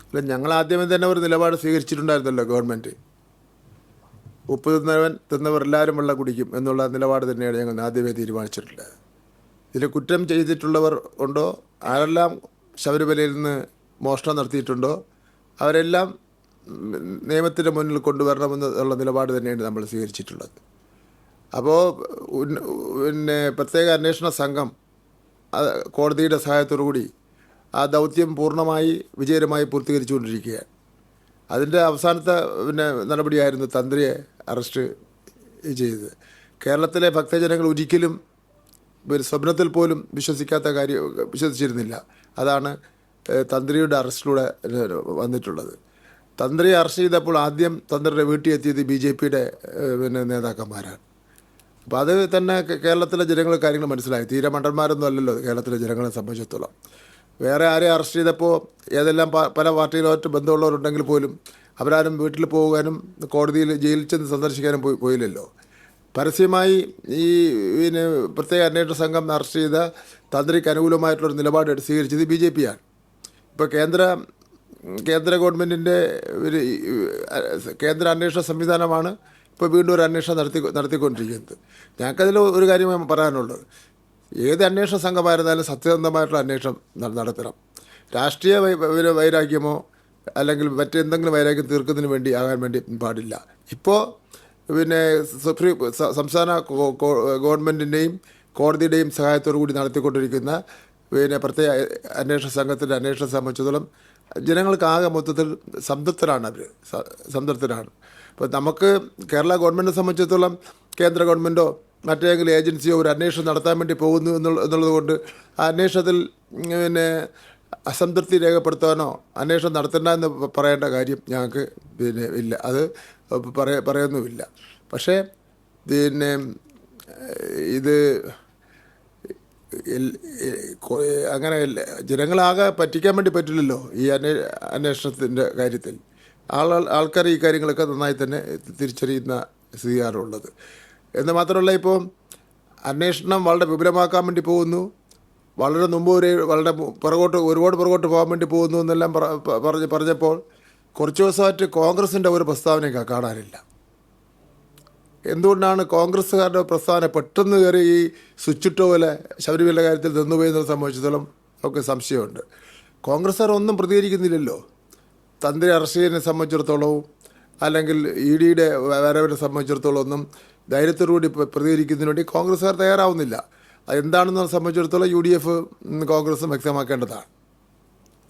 അല്ല, ഞങ്ങൾ ആദ്യമേ തന്നെ ഒരു നിലപാട് സ്വീകരിച്ചിട്ടുണ്ടായിരുന്നല്ലോ. ഗവൺമെൻറ് ഉപ്പ് തിന്നവർ എല്ലാവരും വെള്ളം കുടിക്കും എന്നുള്ള നിലപാട് തന്നെയാണ് ഞങ്ങൾ ആദ്യമേ തീരുമാനിച്ചിട്ടുള്ളത്. ഇതിൽ കുറ്റം ചെയ്തിട്ടുള്ളവർ ഉണ്ടോ, ആരെല്ലാം ശബരിമലയിൽ നിന്ന് മോഷണം നടത്തിയിട്ടുണ്ടോ അവരെല്ലാം നിയമത്തിൻ്റെ മുന്നിൽ കൊണ്ടുവരണമെന്നുള്ള നിലപാട് തന്നെയാണ് നമ്മൾ സ്വീകരിച്ചിട്ടുള്ളത്. അപ്പോൾ പിന്നെ പ്രത്യേക അന്വേഷണ സംഘം കോടതിയുടെ സഹായത്തോടു കൂടി ആ ദൗത്യം പൂർണ്ണമായി വിജയകരമായി പൂർത്തീകരിച്ചുകൊണ്ടിരിക്കുകയാണ്. അതിൻ്റെ അവസാനത്തെ നടപടിയായിരുന്നു തന്ത്രിയെ അറസ്റ്റ് ചെയ്തത്. കേരളത്തിലെ ഭക്തജനങ്ങൾ ഒരിക്കലും സ്വപ്നത്തിൽ പോലും വിശ്വസിച്ചിരുന്നില്ല. അതാണ് തന്ത്രിയുടെ അറസ്റ്റിലൂടെ വന്നിട്ടുള്ളത്. തന്ത്രിയെ അറസ്റ്റ് ചെയ്തപ്പോൾ ആദ്യം തന്ത്രിയുടെ വീട്ടിൽ എത്തിയത് BJPയുടെ നേതാക്കന്മാരാണ്. അപ്പോൾ അത് തന്നെ കേരളത്തിലെ ജനങ്ങൾ കാര്യങ്ങൾ മനസ്സിലായി. തീരെ മണ്ടന്മാരൊന്നും അല്ലല്ലോ കേരളത്തിലെ ജനങ്ങളെ സംബന്ധിച്ചിടത്തോളം. വേറെ ആരെയും അറസ്റ്റ് ചെയ്തപ്പോൾ ഏതെല്ലാം പല പാർട്ടികളുമായിട്ട് ബന്ധമുള്ളവരുണ്ടെങ്കിൽ പോലും അവരാരും വീട്ടിൽ പോകാനും കോടതിയിൽ ജയിലിൽ ചെന്ന് സന്ദർശിക്കാനും പോയില്ലല്ലോ. പരസ്യമായി ഈ പ്രത്യേക അന്വേഷണ സംഘം അറസ്റ്റ് ചെയ്ത തന്ത്രിക്ക് അനുകൂലമായിട്ടുള്ളൊരു നിലപാട് സ്വീകരിച്ചത് BJPയാണ്. ഇപ്പോൾ കേന്ദ്ര ഗവൺമെൻറ്റിൻ്റെ കേന്ദ്ര അന്വേഷണ സംവിധാനമാണ് ഇപ്പോൾ വീണ്ടും ഒരു അന്വേഷണം നടത്തിക്കൊണ്ടിരിക്കുന്നത്. ഞങ്ങൾക്കതിൽ ഒരു കാര്യം പറയാനുള്ളത്, ഏത് അന്വേഷണ സംഘമായിരുന്നാലും സത്യസന്ധമായിട്ടുള്ള അന്വേഷണം നടത്തണം. രാഷ്ട്രീയ വൈരാഗ്യമോ അല്ലെങ്കിൽ മറ്റെന്തെങ്കിലും വൈരാഗ്യം തീർക്കുന്നതിന് വേണ്ടി ആകാൻ വേണ്ടി പാടില്ല. ഇപ്പോൾ സംസ്ഥാന ഗവൺമെൻറ്റിൻ്റെയും കോടതിയുടെയും സഹായത്തോടു കൂടി നടത്തിക്കൊണ്ടിരിക്കുന്ന പ്രത്യേക അന്വേഷണ സംഘത്തിൻ്റെ അന്വേഷണം സംബന്ധിച്ചിടത്തോളം ജനങ്ങൾക്ക് ആകെ മൊത്തത്തിൽ സംതൃപ്തരാണ്. ഇപ്പോൾ നമുക്ക് കേരള ഗവൺമെൻറ്റിനെ സംബന്ധിച്ചിടത്തോളം കേന്ദ്ര ഗവൺമെൻറ്റോ മറ്റേതെങ്കിലും ഏജൻസിയോ ഒരു അന്വേഷണം നടത്താൻ വേണ്ടി പോകുന്നു എന്നുള്ളത് കൊണ്ട് ആ അന്വേഷണത്തിൽ അസംതൃപ്തി രേഖപ്പെടുത്താനോ അന്വേഷണം നടത്തണ്ട എന്ന് പറയേണ്ട കാര്യം ഞങ്ങൾക്ക് ഇല്ല. അത് പറയുന്നുമില്ല. പക്ഷേ ഇത് അങ്ങനെ ജനങ്ങളാകെ പറ്റിക്കാൻ വേണ്ടി പറ്റില്ലല്ലോ ഈ അന്വേഷണത്തിൻ്റെ കാര്യത്തിൽ. ആൾക്കാർ ഈ കാര്യങ്ങളൊക്കെ നന്നായി തന്നെ തിരിച്ചറിയുന്ന സ്ഥിതിയാണുള്ളത്. എന്ന് മാത്രമല്ല, ഇപ്പോൾ അന്വേഷണം വളരെ വിപുലമാക്കാൻ വേണ്ടി പോകുന്നു, വളരെ മുമ്പ് വളരെ ഒരുപാട് പുറകോട്ട് പോകാൻ വേണ്ടി പോകുന്നു എന്നെല്ലാം പറഞ്ഞപ്പോൾ കുറച്ച് ദിവസമായിട്ട് കോൺഗ്രസിൻ്റെ ഒരു പ്രസ്താവന കാണാനില്ല. എന്തുകൊണ്ടാണ് കോൺഗ്രസ്സുകാരുടെ പ്രസ്താവന പെട്ടെന്ന് കയറി ഈ സ്വിച്ചിട്ടോ പോലെ ശബരിമല കാര്യത്തിൽ നിന്നുപോയെന്നത് സംബന്ധിച്ചിടത്തോളം ഒക്കെ സംശയമുണ്ട്. കോൺഗ്രസ്സുകാർ ഒന്നും പ്രതികരിക്കുന്നില്ലല്ലോ. തന്ത്രി അറസ്റ്റ് ചെയ്യുന്നതിനെ സംബന്ധിച്ചിടത്തോളവും അല്ലെങ്കിൽ EDയുടെ വരവിനെ സംബന്ധിച്ചിടത്തോളം ഒന്നും ധൈര്യത്തോടുകൂടി പ്രതികരിക്കുന്നതിന് വേണ്ടി കോൺഗ്രസ്സുകാർ തയ്യാറാവുന്നില്ല. അതെന്താണെന്ന് സംബന്ധിച്ചിടത്തോളം UDF കോൺഗ്രസും വ്യക്തമാക്കേണ്ടതാണ്.